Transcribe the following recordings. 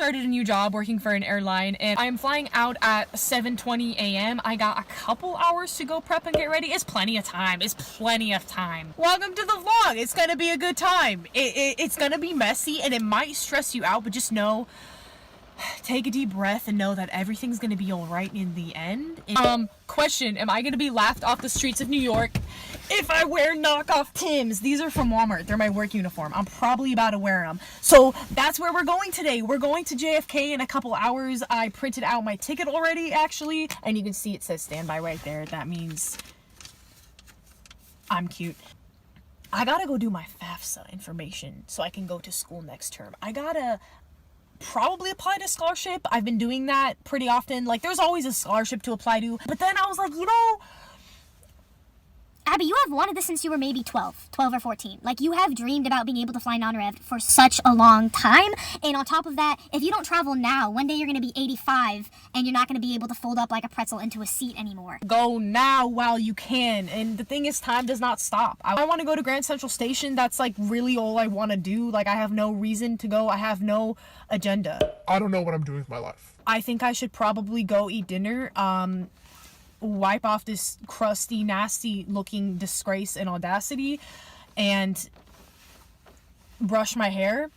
started a new job working for an airline, and I'm flying out at 7:20 a.m. I got a couple hours to go prep and get ready. It's plenty of time. It's plenty of time. Welcome to the vlog. It's gonna be a good time. It's gonna be messy and it might stress you out, but just know, take a deep breath and know that everything's gonna be all right in the end. Question, am I gonna be laughed off the streets of New York if I wear knockoff Timbs? These are from Walmart. They're my work uniform. I'm probably about to wear them. So that's where we're going today. We're going to JFK in a couple hours. I printed out my ticket already, actually, and you can see it says standby right there. That means I'm cute. I gotta go do my FAFSA information so I can go to school next term. I gotta probably apply to scholarship. I've been doing that pretty often. Like, there's always a scholarship to apply to. But then I was like, you know, Abby, you have wanted this since you were maybe 12 or 14. Like, you have dreamed about being able to fly non-rev for such a long time. And on top of that, if you don't travel now, one day you're going to be 85 and you're not going to be able to fold up like a pretzel into a seat anymore. Go now while you can. And the thing is, time does not stop. I want to go to Grand Central Station. That's like really all I want to do. Like, I have no reason to go. I have no agenda. I don't know what I'm doing with my life. I think I should probably go eat dinner. Wipe off this crusty, nasty looking disgrace and audacity, and brush my hair.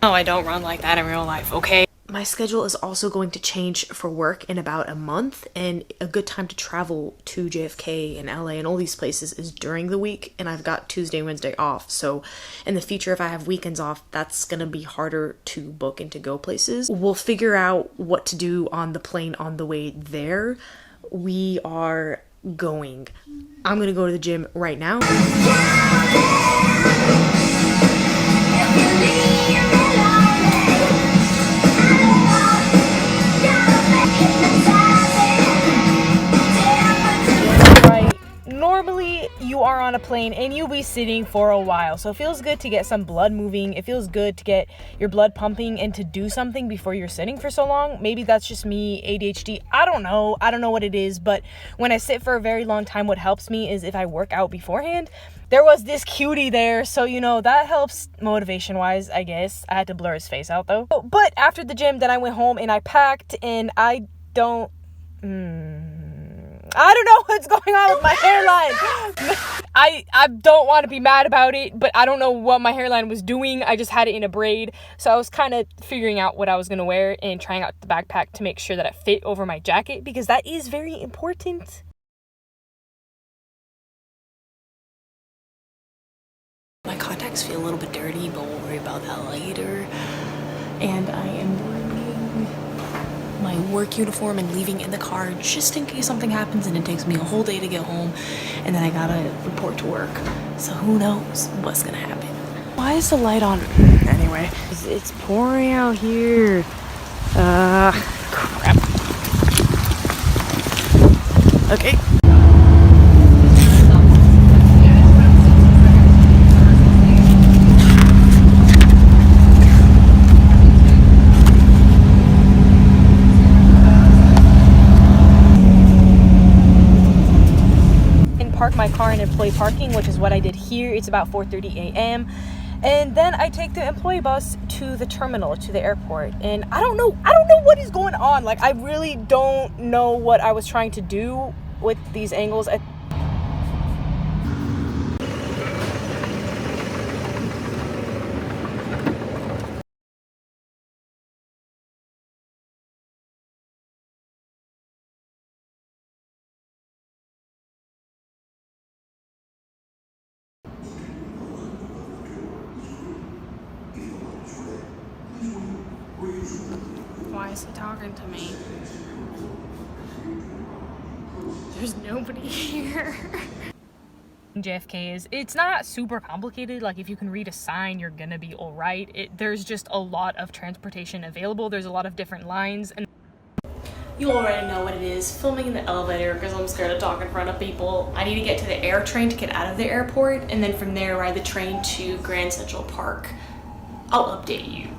No, I don't run like that in real life, okay? My schedule is also going to change for work in about a month, and a good time to travel to JFK and LA and all these places is during the week, and I've got Tuesday and Wednesday off. So in the future, if I have weekends off, that's gonna be harder to book and to go places. We'll figure out what to do on the plane on the way there. We are going. I'm gonna go to the gym right now. Normally you are on a plane and you'll be sitting for a while, so it feels good to get some blood moving. It feels good to get your blood pumping and to do something before you're sitting for so long. Maybe that's just me, ADHD. I don't know what it is, but when I sit for a very long time, what helps me is if I work out beforehand. There was this cutie there, so you know, that helps motivation wise, I guess. I had to blur his face out though. But after the gym, then I went home and I packed, and I don't know what's going on with my hairline. I don't want to be mad about it, but I don't know what my hairline was doing. I just had it in a braid. So I was kind of figuring out what I was going to wear and trying out the backpack to make sure that it fit over my jacket, because that is very important. My contacts feel a little bit dirty, but we'll worry about that later. And I am bringing my work uniform and leaving in the car just in case something happens and it takes me a whole day to get home, and then I gotta report to work. So who knows what's gonna happen. Why is the light on? Anyway, it's pouring out here. Crap. Okay. Park my car in employee parking, which is what I did here. It's about 4:30 a.m. and then I take the employee bus to the terminal, to the airport, and I don't know what is going on. Like, I really don't know what I was trying to do with these angles. Why is he talking to me? There's nobody here. JFK is, it's not super complicated. Like, if you can read a sign, you're gonna be all right. There's just a lot of transportation available. There's a lot of different lines, and You already know what it is, filming in the elevator because I'm scared to talk in front of people. I need to get to the air train to get out of the airport, and then from there ride the train to Grand Central Park. I'll update you.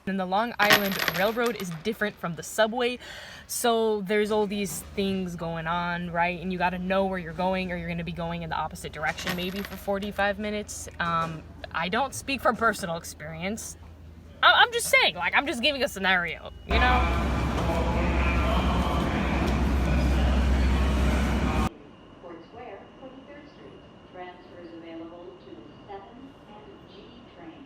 And the Long Island Railroad is different from the subway, so there's all these things going on, right? And you got to know where you're going, or you're going to be going in the opposite direction maybe for 45 minutes. I don't speak from personal experience. I'm just saying, like, I'm just giving a scenario, you know? Ford Square, 43rd Street. Transfers available to 7 and G trains.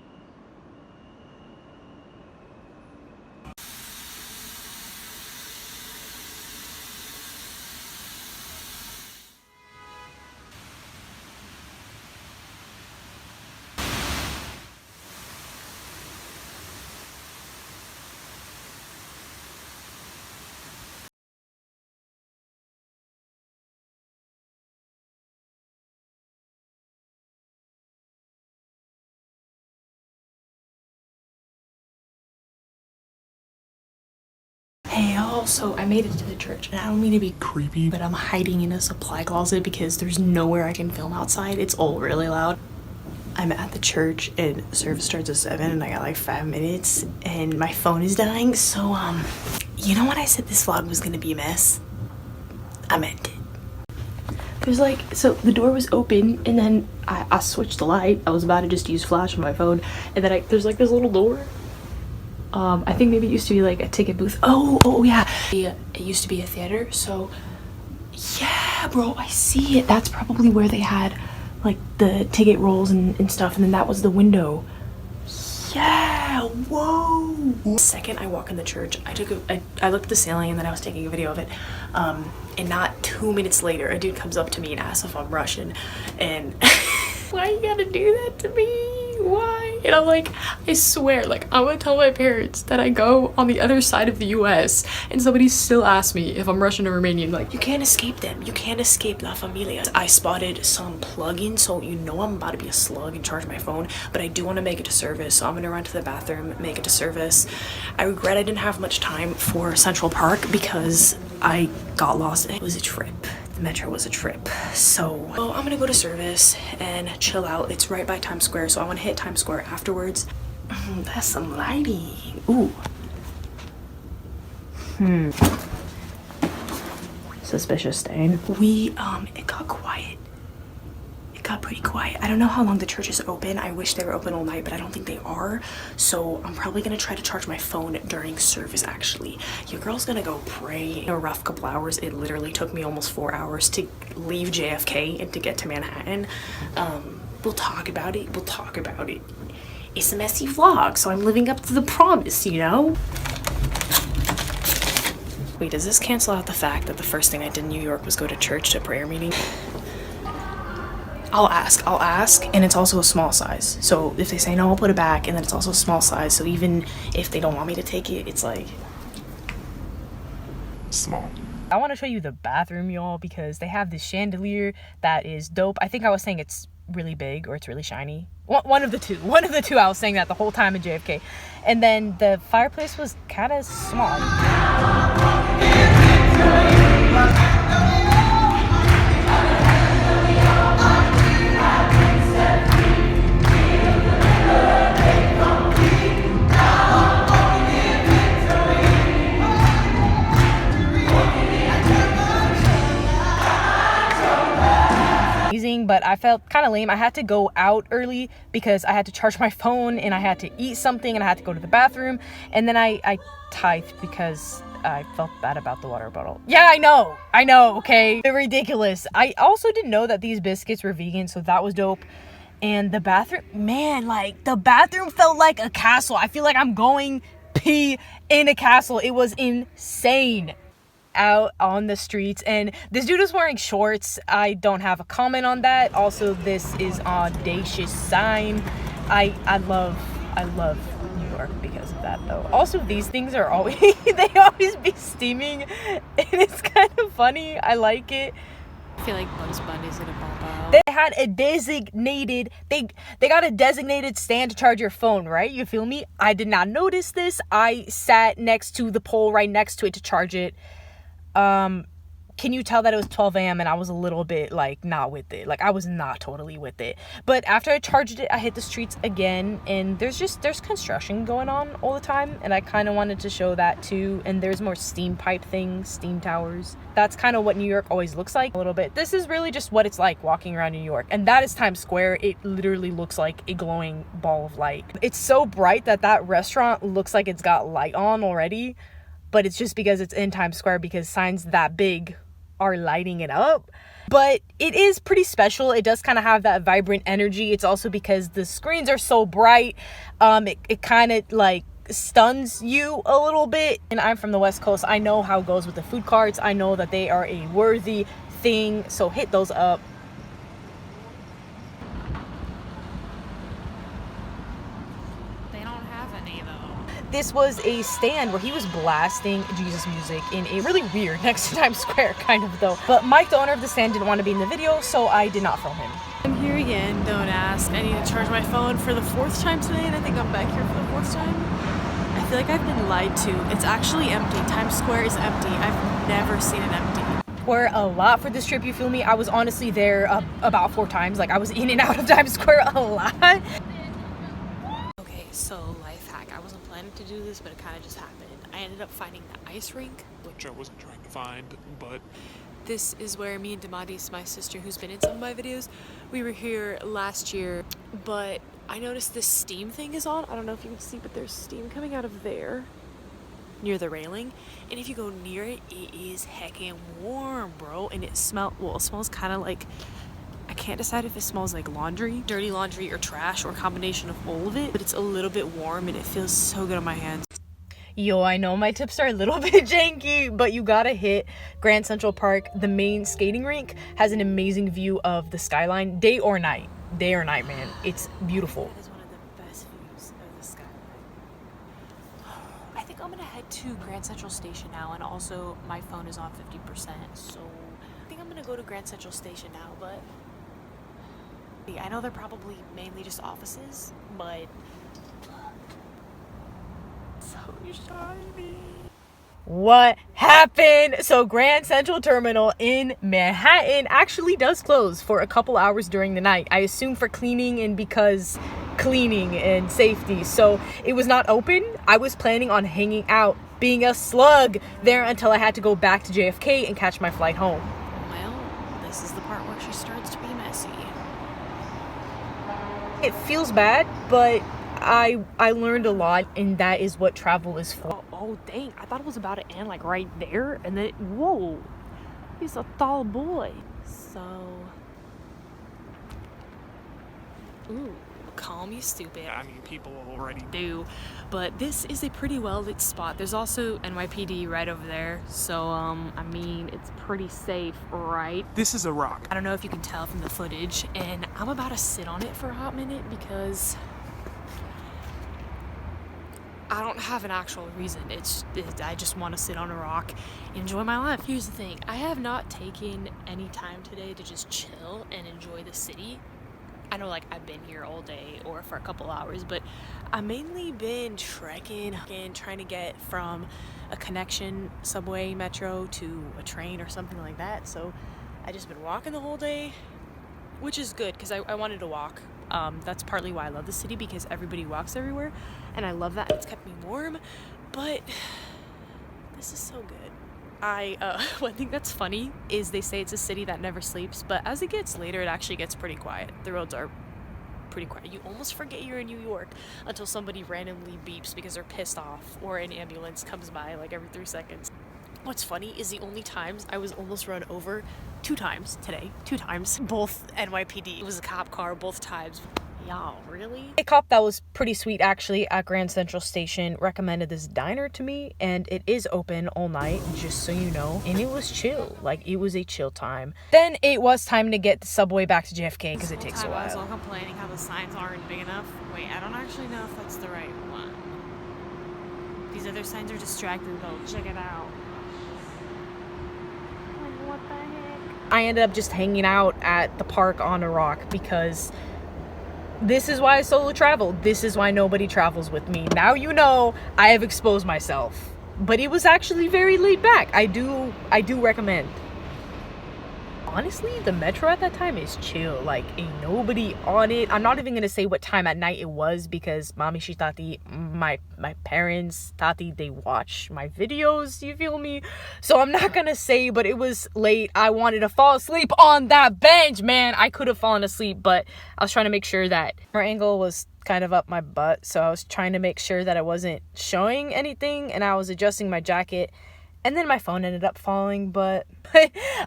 Hey y'all, so I made it to the church, and I don't mean to be creepy, but I'm hiding in a supply closet because there's nowhere I can film outside. It's all really loud. I'm at the church and service starts at 7 and I got like 5 minutes and my phone is dying, so you know when I said this vlog was gonna be a mess? I meant it. There's like, so the door was open and then I switched the light. I was about to just use flash on my phone, and then there's like this little door. I think maybe it used to be like a ticket booth. Oh yeah. It used to be a theater, so yeah, bro, I see it. That's probably where they had like the ticket rolls and stuff, and then that was the window. Yeah, whoa. Second I walk in the church, I looked at the ceiling and then I was taking a video of it. And not 2 minutes later, a dude comes up to me and asks if I'm Russian, and why you gotta do that to me? Why? And I'm like, I swear, like, I'm gonna tell my parents that I go on the other side of the US and somebody still asks me if I'm Russian or Romanian. Like, you can't escape them. You can't escape La Familia. I spotted some plug-in, so you know I'm about to be a slug and charge my phone, but I do want to make it to service, so I'm gonna run to the bathroom, make it to service. I regret I didn't have much time for Central Park because I got lost. It was a trip. The metro was a trip. So I'm gonna go to service and chill out. It's right by Times Square, so I want to hit Times Square afterwards. That's some lighting. Ooh. Suspicious stain. It got quiet. It got pretty quiet. I don't know how long the church is open. I wish they were open all night, but I don't think they are. So I'm probably gonna try to charge my phone during service, actually. Your girl's gonna go pray. In a rough couple hours. It literally took me almost 4 hours to leave JFK and to get to Manhattan. We'll talk about it. We'll talk about it. It's a messy vlog, so I'm living up to the promise, you know? Wait, does this cancel out the fact that the first thing I did in New York was go to church to prayer meeting? I'll ask, and it's also a small size. So if they say no, I'll put it back, and then it's also a small size, so even if they don't want me to take it, it's like small. I want to show you the bathroom, y'all, because they have this chandelier that is dope. I think I was saying it's really big or it's really shiny. One of the two. I was saying that the whole time in JFK. And then the fireplace was kind of small. But I felt kind of lame. I had to go out early because I had to charge my phone and I had to eat something and I had to go to the bathroom, and then I tithed because I felt bad about the water bottle. Yeah, I know, okay? They're ridiculous. I also didn't know that these biscuits were vegan, so that was dope. And the bathroom, man, like, the bathroom felt like a castle. I feel like I'm going pee in a castle. It was insane. Out on the streets, and this dude is wearing shorts. I don't have a comment on that. Also, this is audacious sign. I love New York because of that, though. Also, these things are always they always be steaming, and it's kind of funny. I like it. I feel like Bugs Bunny's gonna pop out. They had a designated they got a designated stand to charge your phone, right? You feel me? I did not notice this. I sat next to the pole right next to it to charge it. can you tell that it was 12 a.m. and I was a little bit like not with it. Like I was not totally with it. But after I charged it, I hit the streets again, and there's construction going on all the time, and I kind of wanted to show that too. And there's more steam pipe things, steam towers. That's kind of what New York always looks like a little bit. This is really just what it's like walking around New York, and that is Times Square. It literally looks like a glowing ball of light. It's so bright that restaurant looks like it's got light on already, but it's just because it's in Times Square, because signs that big are lighting it up. But it is pretty special. It does kind of have that vibrant energy. It's also because the screens are so bright, it kind of like stuns you a little bit. And I'm from the West Coast. I know how it goes with the food carts. I know that they are a worthy thing, so hit those up. This was a stand where he was blasting Jesus music in a really weird, next to Times Square kind of though. But Mike, the owner of the stand, didn't want to be in the video, so I did not film him. I'm here again, don't ask. I need to charge my phone for the 4th time today, and I think I'm back here for the 4th time. I feel like I've been lied to. It's actually empty. Times Square is empty. I've never seen it empty. We're a lot for this trip, you feel me? I was honestly there about 4 times. Like I was in and out of Times Square a lot. Okay, so life hack. I wasn't planning to do this, but it kind of just happened. I ended up finding the ice rink, which I wasn't trying to find, but this is where me and Damadis, my sister who's been in some of my videos, we were here last year, but I noticed this steam thing is on. I don't know if you can see, but there's steam coming out of there near the railing, and if you go near it, it is heckin' warm, bro. And it smells kind of like, I can't decide if it smells like laundry, dirty laundry, or trash, or a combination of all of it, but it's a little bit warm and it feels so good on my hands. Yo, I know my tips are a little bit janky, but you gotta hit Grand Central Park. The main skating rink has an amazing view of the skyline, day or night. Day or night, man. It's beautiful. That is one of the best views of the skyline. I think I'm gonna head to Grand Central Station now, and also my phone is on 50%, so I think I'm gonna go to Grand Central Station now, but I know they're probably mainly just offices, but so shiny. What happened? So Grand Central Terminal in Manhattan actually does close for a couple hours during the night. I assume for cleaning and because cleaning and safety. So it was not open. I was planning on hanging out, being a slug there until I had to go back to JFK and catch my flight home. Well, this is the part where she starts to be messy. It feels bad, but I learned a lot, and that is what travel is for. Oh dang, I thought it was about to end like right there, and then whoa, he's a tall boy. So ooh, calm, you stupid. I mean, people already do, but this is a pretty well lit spot. There's also NYPD right over there, so I mean, it's pretty safe, right? This is a rock. I don't know if you can tell from the footage, and I'm about to sit on it for a hot minute because I don't have an actual reason. I just want to sit on a rock, enjoy my life. Here's the thing, I have not taken any time today to just chill and enjoy the city. I know, like, I've been here all day or for a couple hours, but I've mainly been trekking and trying to get from a connection subway, metro to a train or something like that. So I just been walking the whole day, which is good because I wanted to walk. That's partly why I love the city, because everybody walks everywhere, and I love that. It's kept me warm, but this is so good. One thing that's funny is they say it's a city that never sleeps, but as it gets later, it actually gets pretty quiet. The roads are pretty quiet. You almost forget you're in New York until somebody randomly beeps because they're pissed off, or an ambulance comes by like every 3 seconds. What's funny is the only times I was almost run over 2 times today. 2 times. Both NYPD. It was a cop car both times. Y'all, really? A cop that was pretty sweet actually at Grand Central Station recommended this diner to me, and it is open all night, just so you know. And it was chill. Like, it was a chill time. Then it was time to get the subway back to JFK because it takes a I was all while. complaining how the signs aren't big enough. Wait, I don't actually know if that's the right one. These other signs are distracting though. Check it out. Like, what the heck? I ended up just hanging out at the park on a rock because this is why I solo travel. This is why nobody travels with me. Now you know I have exposed myself. But it was actually very laid back. I do recommend. Honestly, the metro at that time is chill. Like, ain't nobody on it. I'm not even gonna say what time at night it was because mommy, she tati, my parents, tati, they watch my videos, you feel me? So I'm not gonna say, but it was late. I wanted to fall asleep on that bench, man. I could have fallen asleep, but I was trying to make sure that our angle was kind of up my butt. So I was trying to make sure that I wasn't showing anything, and I was adjusting my jacket. And then my phone ended up falling, but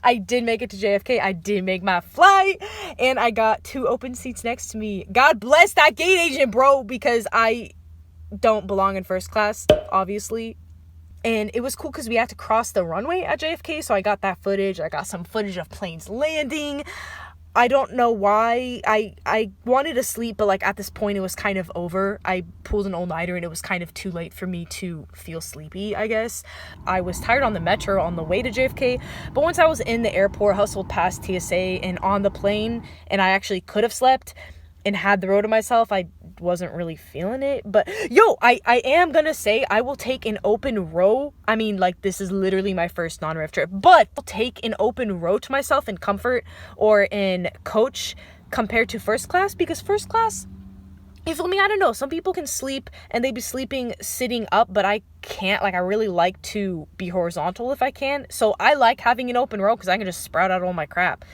I did make it to JFK. I did make my flight, and I got 2 open seats next to me. God bless that gate agent, bro, because I don't belong in first class, obviously. And it was cool because we had to cross the runway at JFK, so I got that footage. I got some footage of planes landing. I don't know why. I wanted to sleep, but like at this point it was kind of over. I pulled an all-nighter and it was kind of too late for me to feel sleepy, I guess. I was tired on the metro on the way to JFK, but once I was in the airport, hustled past TSA and on the plane, and I actually could have slept and had the road to myself, I wasn't really feeling it. But yo, I am gonna say I will take an open row. I mean, like, this is literally my first non-rev trip, but I'll take an open row to myself in comfort or in coach compared to first class, because first class, you feel me? I don't know. Some people can sleep and they be sleeping sitting up, but I can't. Like, I really like to be horizontal if I can. So I like having an open row because I can just sprout out all my crap.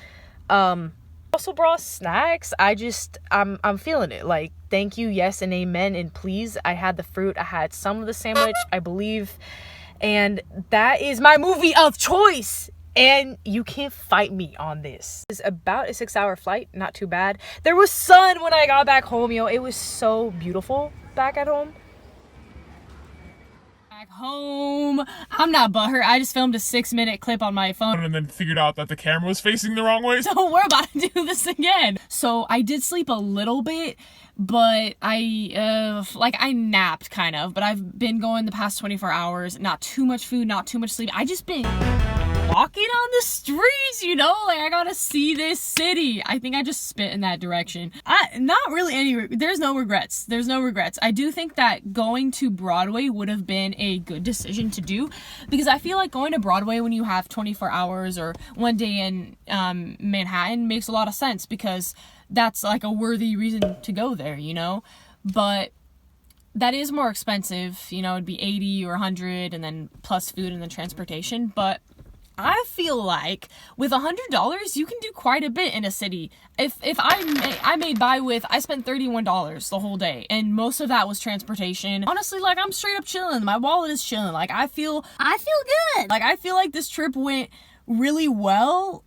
Also brought snacks. I'm feeling it. Like, thank you, yes, and amen, and please. I had the fruit. I had some of the sandwich, I believe. And that is my movie of choice. And you can't fight me on this. It's about a 6-hour flight. Not too bad. There was sun when I got back home, yo. It was so beautiful back at home. Back home. I'm not butthurt. I just filmed a 6-minute clip on my phone. And then figured out that the camera was facing the wrong way. So we're about to do this again. So I did sleep a little bit, but I napped kind of, but I've been going the past 24 hours, not too much food, not too much sleep. I just been walking on the streets, you know, like I gotta see this city. I think I just spit in that direction. Not really there's no regrets. I do think that going to Broadway would have been a good decision to do, because I feel like going to Broadway when you have 24 hours or one day in Manhattan makes a lot of sense, because that's like a worthy reason to go there, you know. But that is more expensive, you know. It'd be 80 or 100 and then plus food and then transportation. But I feel like with $100 you can do quite a bit in a city. If I spent $31 the whole day, and most of that was transportation. Honestly, like, I'm straight up chilling. My wallet is chilling. Like, I feel good. Like, I feel like this trip went really well.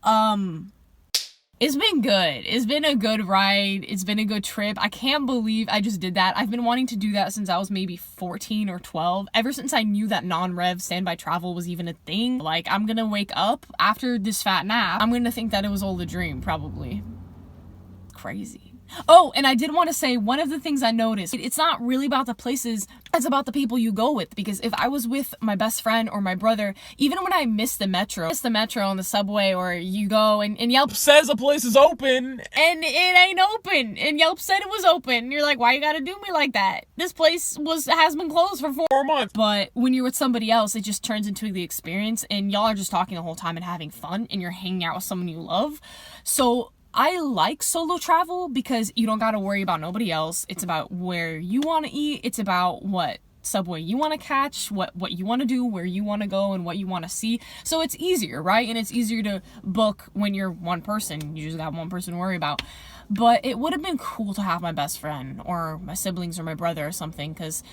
It's been good. It's been a good ride. It's been a good trip. I can't believe I just did that. I've been wanting to do that since I was maybe 14 or 12. Ever since I knew that non-rev standby travel was even a thing. Like, I'm gonna wake up after this fat nap, I'm gonna think that it was all a dream, probably. Crazy. Oh, and I did want to say, one of the things I noticed, it's not really about the places, it's about the people you go with. Because if I was with my best friend or my brother, even when I miss the metro on the subway, or you go and Yelp Says a place is open. and it ain't open, and Yelp said it was open, and you're like, why you gotta do me like that? This place has been closed for 4 months. But when you're with somebody else, it just turns into the experience, and y'all are just talking the whole time and having fun, and you're hanging out with someone you love. So I like solo travel because you don't gotta worry about nobody else. It's about where you want to eat. It's about what subway you want to catch, what you want to do, where you want to go, and what you want to see. So it's easier, right? And it's easier to book when you're one person. You just got one person to worry about. But it would have been cool to have my best friend or my siblings or my brother or something, because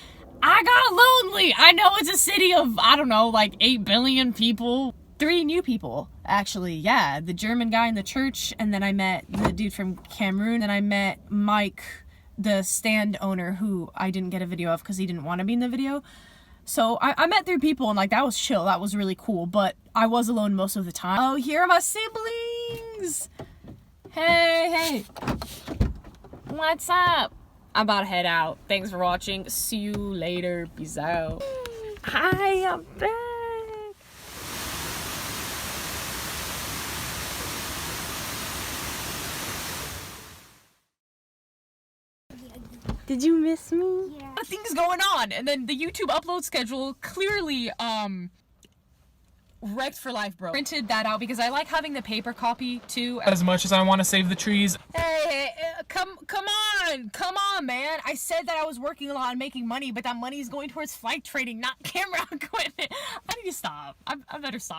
I got lonely. I know it's a city of, I don't know, like 8 billion people. 3 new people, actually. Yeah, the German guy in the church, and then I met the dude from Cameroon, and I met Mike, the stand owner, who I didn't get a video of because he didn't want to be in the video. So I met 3 people, and like, that was chill. That was really cool, but I was alone most of the time. Oh, here are my siblings. Hey. What's up? I'm about to head out. Thanks for watching. See you later. Peace out. Hi, I'm back. Did you miss me? Yeah. Things going on, and then the YouTube upload schedule clearly wrecked for life, bro. Printed that out because I like having the paper copy too. As much as I want to save the trees, Hey, come on, man. I said that I was working a lot and making money, but that money is going towards flight trading, not camera equipment. I need to stop. I better stop.